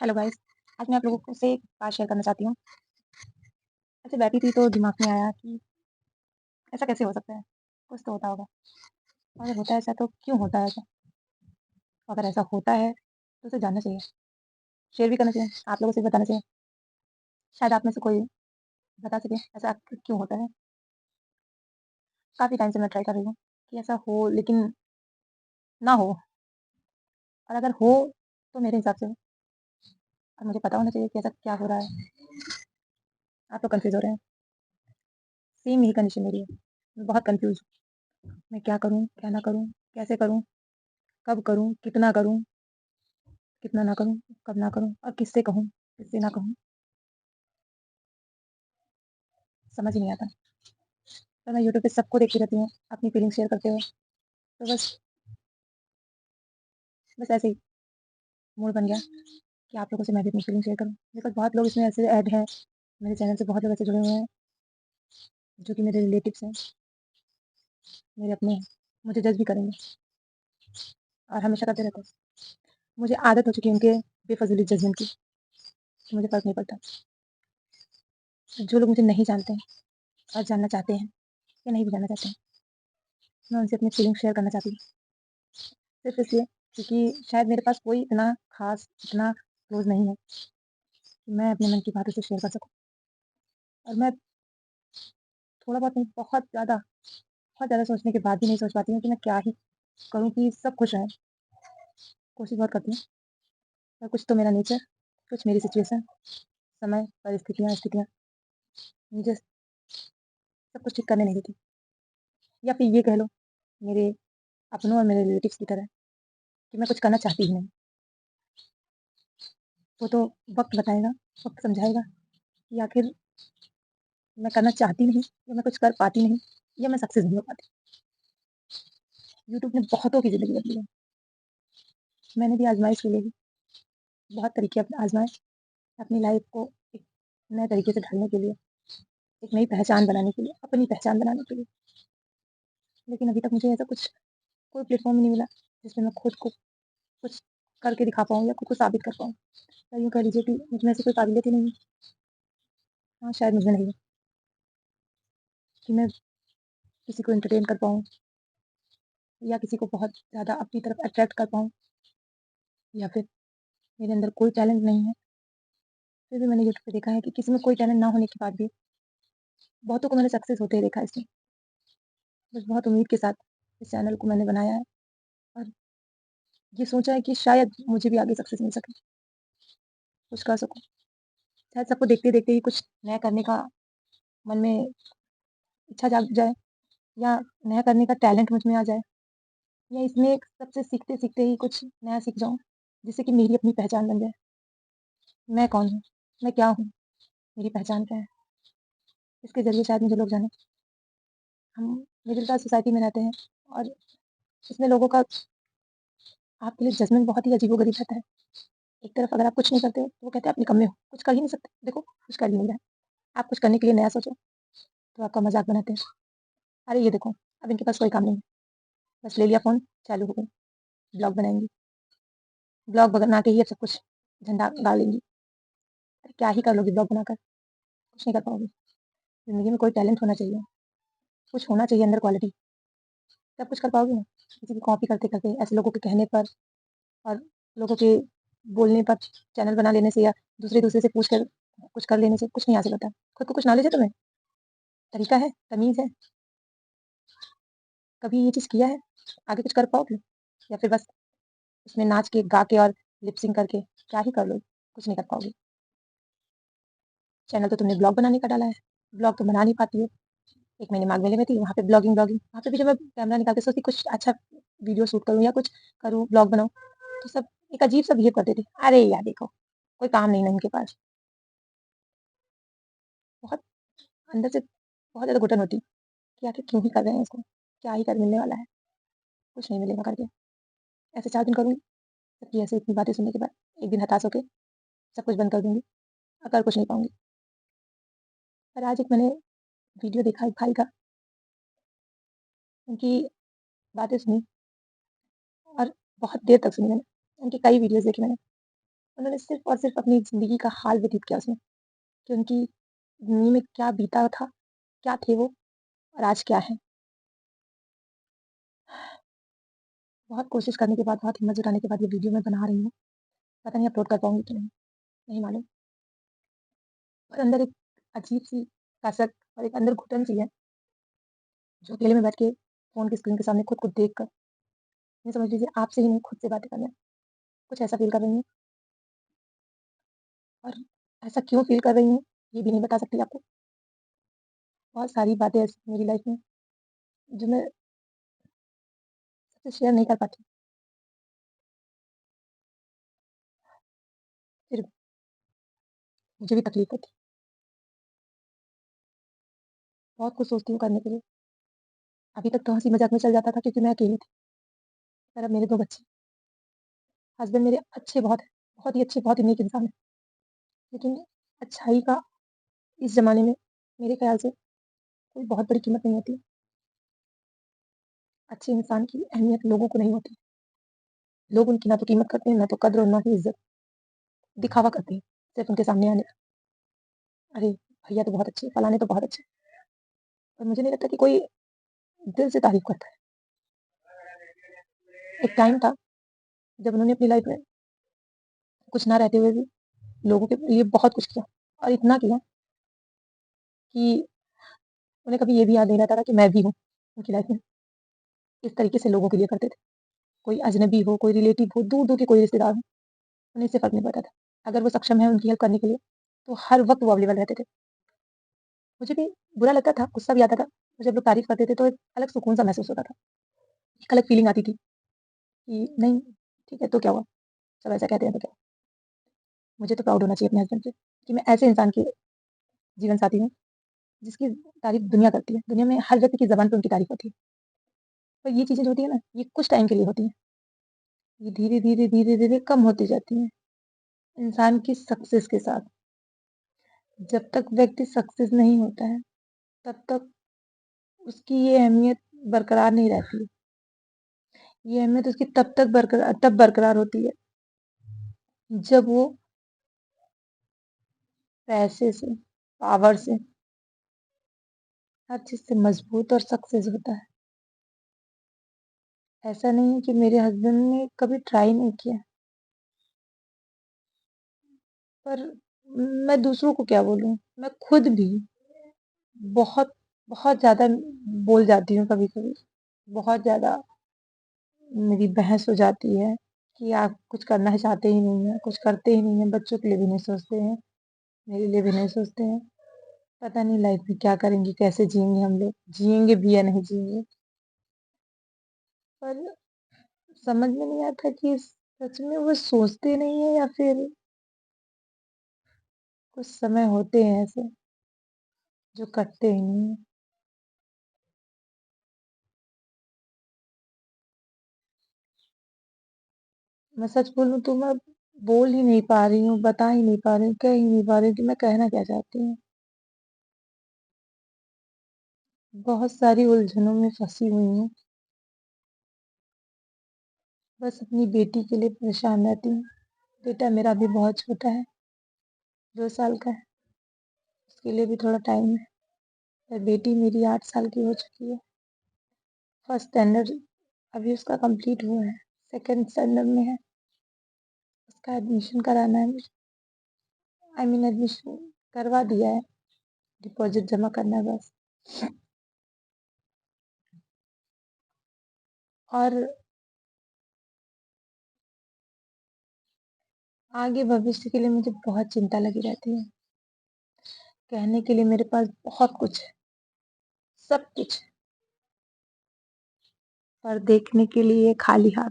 Hello guys. आज मैं आप लोगों को से एक बात शेयर करना चाहती हूँ। ऐसे बैठी थी तो दिमाग में आया कि ऐसा कैसे हो सकता है? कुछ तो होता होगा। और अगर होता है ऐसा तो क्यों होता है ऐसा? अगर ऐसा होता है तो उसे जानना चाहिए, शेयर भी करना चाहिए, आप लोगों से भी बताना चाहिए। शायद आप में से कोई बता सके ऐसा क्यों होता है? काफ़ी टाइम से मैं ट्राई कर रही हूँ कि ऐसा हो लेकिन ना हो, और अगर हो तो मेरे हिसाब से हो, और मुझे पता होना चाहिए कि ऐसा क्या हो रहा है। आप लोग कन्फ्यूज़ हो रहे हैं। सेम यही कंडीशन मेरी है। मैं बहुत कन्फ्यूज़ हूँ। मैं क्या करूँ, क्या ना करूँ, कैसे करूँ, कब करूँ, कितना ना करूँ, कब ना करूँ और किससे कहूँ, किससे ना कहूँ, समझ ही नहीं आता। तो मैं यूट्यूब पे सबको देखती रहती हूँ, अपनी फीलिंग्स शेयर करते हुए। तो बस ऐसे ही मूड बन गया कि आप लोगों से मैं भी अपनी फीलिंग शेयर करूँ। बिकॉज़ बहुत लोग इसमें ऐसे ऐड हैं, मेरे चैनल से बहुत लोग ऐसे जुड़े हुए हैं, जो कि मेरे रिलेटिव्स हैं, मेरे अपने हैं। मुझे जज भी करेंगे और हमेशा करते रहते हैं। मुझे आदत हो चुकी है उनके बेफज़ूली जजमेंट की, तो मुझे फ़र्क नहीं पड़ता। जो लोग मुझे नहीं जानते हैं और जानना चाहते हैं या नहीं भी जानना चाहते हैं, मैं उनसे अपनी फीलिंग शेयर करना चाहती हूँ। सिर्फ़ इसलिए क्योंकि शायद मेरे पास कोई इतना ख़ास, इतना क्लोज़ नहीं है कि मैं अपने मन की बात उसे शेयर कर सकूँ। और मैं थोड़ा बहुत नहीं, बहुत ज़्यादा सोचने के बाद भी नहीं सोच पाती हूँ कि मैं क्या ही करूँ कि सब खुश रहें। कोशिश बहुत करती हूँ, पर कुछ तो मेरा नेचर, कुछ मेरी सिचुएशन, समय, स्थितियाँ मुझे सब कुछ ठीक करने नहीं देती। या फिर ये कह लो, मेरे अपनों और मेरे रिलेटिव्स की तरह कि मैं कुछ करना चाहती ही नहीं। वो तो वक़्त बताएगा, वक़्त समझाएगा कि आखिर मैं करना चाहती नहीं, या मैं कुछ कर पाती नहीं, या मैं सक्सेस नहीं हो पाती। यूट्यूब ने बहुतों की ज़िंदगी बदली है। मैंने भी आज़माइश के लिए ही बहुत तरीके आज़माए अपनी लाइफ़ को एक नए तरीके से ढालने के लिए, एक नई पहचान बनाने के लिए, अपनी पहचान बनाने के लिए। लेकिन अभी तक मुझे ऐसा कोई प्लेटफ़ॉर्म ही नहीं मिला, जिसमें मैं खुद को कुछ करके दिखा पाऊँ या खुद को साबित कर पाऊँ। या यूँ कह लीजिए कि मुझ में ऐसी कोई काबिलियत ही नहीं है। हाँ, शायद मुझ में नहीं है कि मैं किसी को एंटरटेन कर पाऊँ, या किसी को बहुत ज़्यादा अपनी तरफ अट्रैक्ट कर पाऊँ, या फिर मेरे अंदर कोई टैलेंट नहीं है। फिर भी मैंने यूट्यूब पे देखा है कि किसी में कोई टैलेंट ना होने के बाद भी बहुतों को मैंने सक्सेस होते हुए देखा है इसमें। बस बहुत उम्मीद के साथ इस चैनल को मैंने बनाया है, और ये सोचा है कि शायद मुझे भी आगे सक्सेस मिल सके, कुछ कर सकूँ। शायद सबको देखते-देखते ही कुछ नया करने का मन में इच्छा जाग जाए, या नया करने का टैलेंट मुझ में आ जाए, या इसमें सबसे सीखते-सीखते ही कुछ नया सीख जाऊँ, जिससे कि मेरी अपनी पहचान बन जाए। मैं कौन हूँ? मैं क्या हूँ? मेरी पहचान क्या है? इसके ज़रिए शायद मुझे लोग जानें। हम मिडिल क्लास सोसाइटी में रहते हैं, और इसमें लोगों का आपके लिए जजमेंट बहुत ही अजीबो-गरीब रहता है। एक तरफ अगर आप कुछ नहीं करते हो, तो वो कहते हैं आप निकम्मे हो, कुछ कर ही नहीं सकते। देखो, कुछ कर ही नहीं रहा है। आप कुछ करने के लिए नया सोचो, तो आपका मज़ाक बनाते हैं। अरे ये देखो, अब इनके पास कोई काम नहीं है। बस ले लिया फ़ोन, चालू हो गई, ब्लॉग बनाएँगी। ब्लॉग बना के ही अब सब कुछ झंडा गाड़ लेंगी। अरे क्या ही कर लोगी ब्लॉग बनाकर? कुछ नहीं कर पाओगी। ज़िंदगी में कोई टैलेंट होना चाहिए, कुछ होना चाहिए अंदर क्वालिटी, तब कुछ कर पाओगी ना। किसी की कॉपी करते-करते, ऐसे लोगों के कहने पर और लोगों के बोलने पर चैनल बना लेने से, या दूसरे-दूसरे से पूछ कर कुछ कर लेने से कुछ नहीं हासिल होता है। खुद को कुछ नॉलेज है तुम्हें? तरीका है? तमीज़ है? कभी ये चीज़ किया है? आगे कुछ कर पाओगे? या फिर बस उसमें नाच के, गा के और लिप सिंक करके क्या ही कर लोगे? कुछ नहीं कर पाओगे। चैनल तो तुमने ब्लॉग बनाने का डाला है, ब्लॉग तो बना नहीं पाती हो। एक मैं दिमाग मेले में थी, वहाँ पे ब्लॉगिंग वहाँ पे भी जब मैं कैमरा निकाल के सोचती कुछ अच्छा वीडियो शूट करूँ या कुछ करूँ, ब्लॉग बनाऊँ, तो सब एक अजीब-सा बिहेव करते थे। अरे यार देखो, कोई काम नहीं ना इनके पास। बहुत अंदर से बहुत ज़्यादा घुटन होती कि आखिर क्यों ही कर रहे हैं इसको? क्या ही कर मिलने वाला है? कुछ नहीं मिलेगा करके। ऐसे 4 दिन करूँगी, सबकी ऐसे इतनी बातें सुनने के बाद एक दिन हताश होके सब कुछ बंद कर दूँगी और कर कुछ नहीं पाऊँगी। पर आज एक मैंने वीडियो देखा एक भाई का, उनकी बातें सुनी, और बहुत देर तक सुनी मैंने। उनकी कई वीडियोज़ देखी मैंने। उन्होंने सिर्फ़ और सिर्फ़ अपनी ज़िंदगी का हाल व्यतीत किया उसमें, कि उनकी ज़िंदगी में क्या बीता था, क्या थे वो और आज क्या हैं। बहुत कोशिश करने के बाद, बहुत हिम्मत जुटाने के बाद ये वीडियो मैं बना रही हूँ। पता नहीं अपलोड कर पाऊँगी कि नहीं, नहीं मालूम। और अंदर एक अजीब-सी कसक और एक अंदर घुटन-सी है, जो अकेले में बैठ के फ़ोन की स्क्रीन के सामने खुद को देख कर, ये समझ लीजिए आपसे ही नहीं खुद से बातें करना, कुछ ऐसा फ़ील कर रही हूँ। और ऐसा क्यों फ़ील कर रही हूँ, ये भी नहीं बता सकती आपको। बहुत सारी बातें ऐसी मेरी लाइफ़ में, जो मैं सबसे शेयर नहीं कर पाती, फिर मुझे भी तकलीफ़ होती है। बहुत कुछ सोचती हूँ करने के लिए। अभी तक तो हँसी-मज़ाक में चल जाता था क्योंकि मैं अकेली थी। पर अब मेरे 2 बच्चे, हस्बैंड मेरे अच्छे बहुत हैं, बहुत ही अच्छे, बहुत ही नेक इंसान हैं। लेकिन अच्छाई का इस ज़माने में मेरे ख़्याल से कोई बहुत बड़ी कीमत नहीं होती है। अच्छे इंसान की अहमियत लोगों को नहीं होती। लोग उनकी ना तो कीमत करते हैं, ना तो कद्र और ना ही इज़्ज़त। दिखावा करते हैं, सिर्फ़ उनके सामने आने का। अरे! भैया तो बहुत अच्छे हैं, फलाने तो बहुत अच्छे हैं। पर मुझे नहीं लगता कि कोई दिल से तारीफ़ करता है। एक टाइम था जब उन्होंने अपनी लाइफ़ में कुछ ना रहते हुए भी लोगों के लिए बहुत कुछ किया, और इतना किया कि उन्हें कभी ये भी याद नहीं रहता था कि मैं भी हूँ उनकी लाइफ़ में। इस तरीके से लोगों के लिए करते थे। कोई अजनबी हो, कोई रिलेटिव हो, दूर-दूर के कोई रिश्तेदार हो, उन्हें इससे फ़र्क नहीं पड़ता था। अगर वो सक्षम है उनकी हेल्प करने के लिए, तो हर वक़्त वो अवेलेबल रहते थे। मुझे भी बुरा लगता था, गुस्सा भी आता था। और जब लोग तारीफ़ करते थे तो एक अलग सुकून-सा महसूस होता था। एक अलग फ़ीलिंग आती थी कि नहीं, ठीक है तो क्या हुआ? सब ऐसा कहते हैं तो क्या? मुझे तो प्राउड होना चाहिए अपने हस्बैंड पे कि मैं ऐसे इंसान की जीवन साथी हूँ, जिसकी तारीफ़ दुनिया करती है। दुनिया में हर व्यक्ति की ज़बान पे उनकी तारीफ़ होती है। पर ये चीज़ें जो होती है ना, ये कुछ टाइम के लिए होती हैं। ये धीरे-धीरे, धीरे-धीरे कम होती जाती हैं, इंसान की सक्सेस के साथ। जब तक व्यक्ति सक्सेस नहीं होता है, तब तक उसकी ये अहमियत बरकरार नहीं रहती है। ये अहमियत उसकी तब बरकरार होती है, जब वो पैसे से, पावर से, हर चीज़ से मज़बूत और सक्सेस होता है। ऐसा नहीं है कि मेरे हस्बैंड ने कभी ट्राई नहीं किया, पर मैं दूसरों को क्या बोलूँ? मैं खुद भी बहुत, बहुत ज़्यादा बोल जाती हूँ कभी-कभी। बहुत ज़्यादा मेरी बहस हो जाती है कि आप कुछ करना चाहते ही नहीं हैं, कुछ करते ही नहीं हैं, बच्चों के लिए भी नहीं सोचते हैं, मेरे लिए भी नहीं सोचते हैं। पता नहीं लाइफ में क्या करेंगे, कैसे जिएँगे हम लोग? जिएँगे भी या नहीं जिएँगे? पर समझ में नहीं आता कि सच में वो सोचते नहीं हैं या फिर कुछ समय होते हैं ऐसे जो कटते ही नहीं हैं। मैं सच बोलूँ तो मैं बोल ही नहीं पा रही हूँ, बता ही नहीं पा रही हूँ, कह ही नहीं पा रही हूँ कि मैं कहना क्या चाहती हूँ। बहुत सारी उलझनों में फँसी हुई हूँ। बस अपनी बेटी के लिए परेशान रहती हूँ। बेटा मेरा अभी बहुत छोटा है, 2 साल का है, उसके लिए भी थोड़ा टाइम है। और बेटी मेरी 8 साल की हो चुकी है। फर्स्ट स्टैंडर्ड अभी उसका कंप्लीट हुआ है, सेकंड स्टैंडर्ड में है। उसका एडमिशन कराना है मुझे। आई मीन एडमिशन करवा दिया है, डिपॉज़िट जमा करना है बस। और आगे भविष्य के लिए मुझे बहुत चिंता लगी रहती है। कहने के लिए मेरे पास बहुत कुछ है, सब कुछ है, पर देखने के लिए खाली हाथ,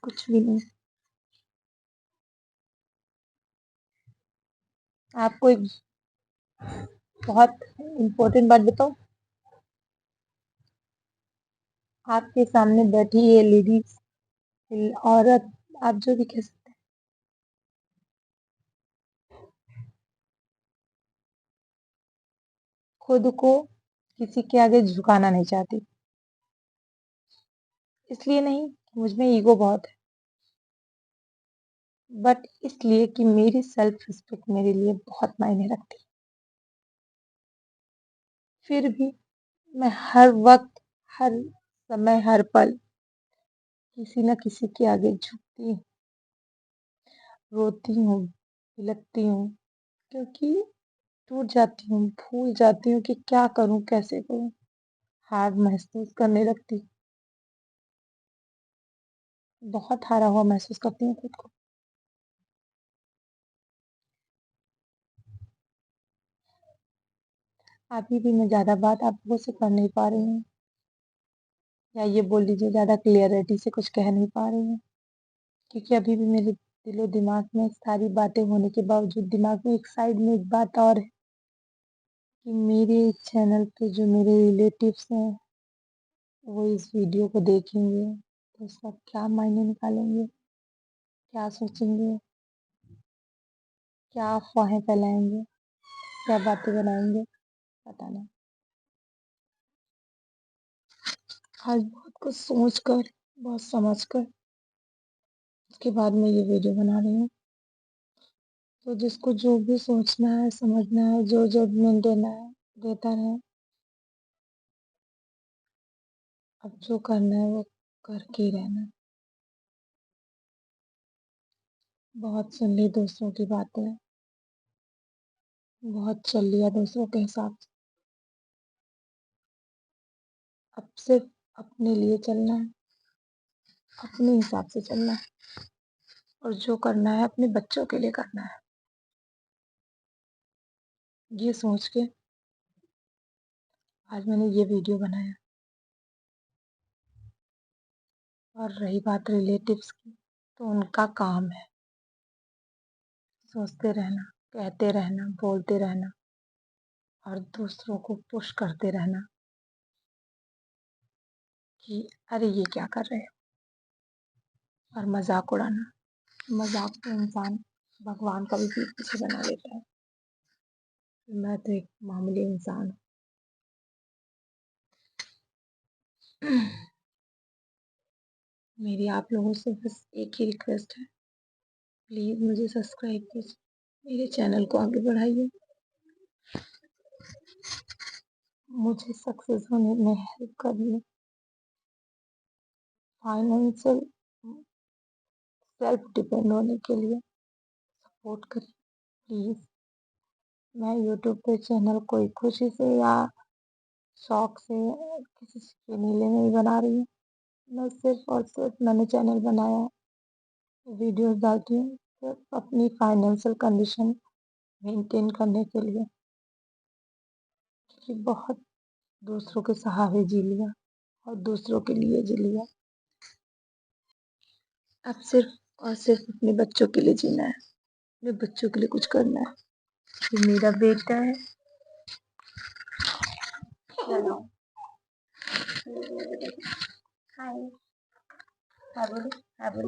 कुछ भी नहीं। आपको एक बहुत इम्पोर्टेंट बात बताऊँ? आपके सामने बैठी ये लेडीज़, औरत, आप जो भी कह सकते हैं, खुद को किसी के आगे झुकाना नहीं चाहती। इसलिए नहीं, मुझ में ईगो बहुत है। बट इसलिए कि मेरी सेल्फ रिस्पेक्ट मेरे लिए बहुत मायने रखती है। फिर भी मैं हर वक्त, हर समय, हर पल किसी न किसी के आगे झुकती हूँ, रोती हूँ, बिलखती हूँ, क्योंकि टूट जाती हूँ, भूल जाती हूँ कि क्या करूँ, कैसे करूँ, हार महसूस करने लगती हूँ, बहुत हारा हुआ महसूस करती हूँ खुद को। अभी भी मैं ज़्यादा बात आप लोगों से कर नहीं पा रही हूँ, या ये बोल लीजिए ज़्यादा क्लियरिटी से कुछ कह नहीं पा रही हूँ, क्योंकि अभी भी मेरे दिलो दिमाग में सारी बातें होने के बावजूद दिमाग में एक साइड में एक बात और है कि मेरे चैनल पे जो मेरे रिलेटिव्स हैं वो इस वीडियो को देखेंगे तो उसका क्या मायने निकालेंगे, क्या सोचेंगे, क्या अफवाहें फैलाएंगे, क्या बातें बनाएंगे, पता नहीं। आज बहुत कुछ सोच कर, बहुत समझ कर उसके बाद मैं ये वीडियो बना रही हूँ। तो जिसको जो भी सोचना है, समझना है, जो जजमेंट देना है देता रहे। अब जो करना है वो करके ही रहना है। बहुत सुन ली दूसरों की बातें, बहुत चल लिया दूसरों के हिसाब से। अब सिर्फ अपने लिए चलना है, अपने हिसाब से चलना है, और जो करना है अपने बच्चों के लिए करना है। ये सोच के आज मैंने ये वीडियो बनाया। और रही बात रिलेटिव्स की, तो उनका काम है सोचते रहना, कहते रहना, बोलते रहना और दूसरों को पुश करते रहना कि अरे ये क्या कर रहे हो, और मजाक उड़ाना। मजाक तो इंसान भगवान का भी पीठ पीछे बना लेता है। मैं तो एक मामूली इंसान हूँ। मेरी आप लोगों से बस एक ही रिक्वेस्ट है, प्लीज़ मुझे सब्सक्राइब कीजिए, मेरे चैनल को आगे बढ़ाइए, मुझे सक्सेस होने में हेल्प करिए, फाइनेंशियल सेल्फ डिपेंड होने के लिए सपोर्ट करिए प्लीज़। मैं यूट्यूब पे चैनल कोई खुशी से या शौक से किसी के लिए नहीं बना रही हूँ। मैं सिर्फ और सिर्फ मैंने चैनल बनाया, वीडियोस डालती हूँ सिर्फ अपनी फाइनेंशियल कंडीशन मेंटेन करने के लिए, क्योंकि बहुत दूसरों के सहारे जी लिया और दूसरों के लिए जी लिया। अब सिर्फ और सिर्फ अपने बच्चों के लिए जीना है, अपने बच्चों के लिए कुछ करना है। ये मेरा बेटा है, चलो हाय, हाय बोलो, हाय बोलो।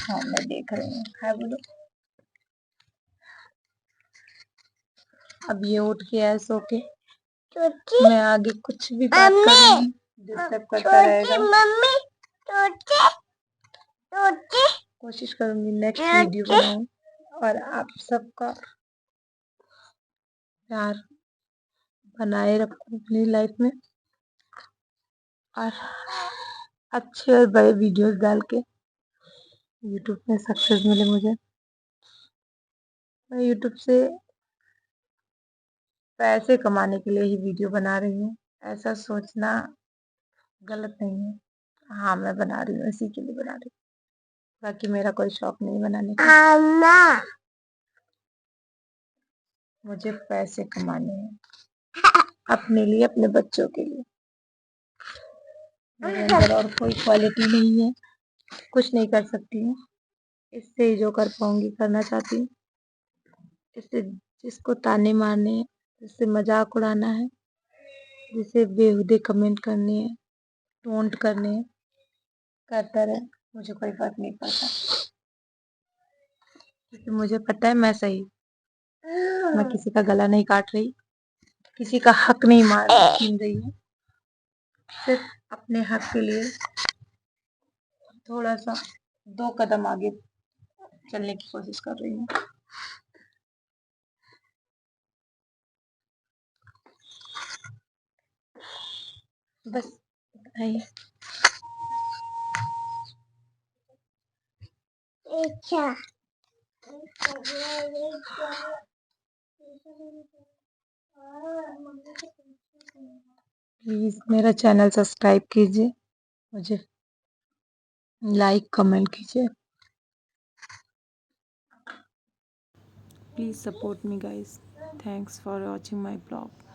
हाँ मैं देख रही हूँ, हाय बोलो। अब ये उठ के ऐसा सो के मैं आगे कुछ भी बात करूँगी डिस्टर्ब करता रहेगा। कोशिश करूँगी नेक्स्ट वीडियो बनाऊँ और आप सबका प्यार बनाए रखूँ अपनी लाइफ में, और अच्छे और बड़े वीडियोस डाल के यूट्यूब में सक्सेस मिले मुझे। मैं यूट्यूब से पैसे कमाने के लिए ही वीडियो बना रही हूँ, ऐसा सोचना गलत नहीं है। हाँ मैं बना रही हूँ, इसी के लिए बना रही हूँ, बाकी मेरा कोई शौक नहीं बनाने का। मुझे पैसे कमाने हैं अपने लिए, अपने बच्चों के लिए। मेरे अंदर और कोई क्वालिटी नहीं है, कुछ नहीं कर सकती हूँ। इससे जो कर पाऊंगी करना चाहती हूँ। इससे जिसको ताने मारने हैं, जिससे मजाक उड़ाना है, जिसे बेहुदे कमेंट करने हैं, टोंट करने हैं, करता रहे, मुझे कोई फर्क नहीं पड़ता, क्योंकि मुझे पता है मैं सही, मैं किसी का गला नहीं काट रही, किसी का हक नहीं छीन रही हूँ, सिर्फ अपने हक के लिए थोड़ा सा 2 कदम आगे चलने की कोशिश कर रही हूँ। बस इतना ही। अच्छा। प्लीज़ मेरा चैनल सब्सक्राइब कीजिए, मुझे लाइक कमेंट कीजिए। Please support me guys. Thanks for watching my blog.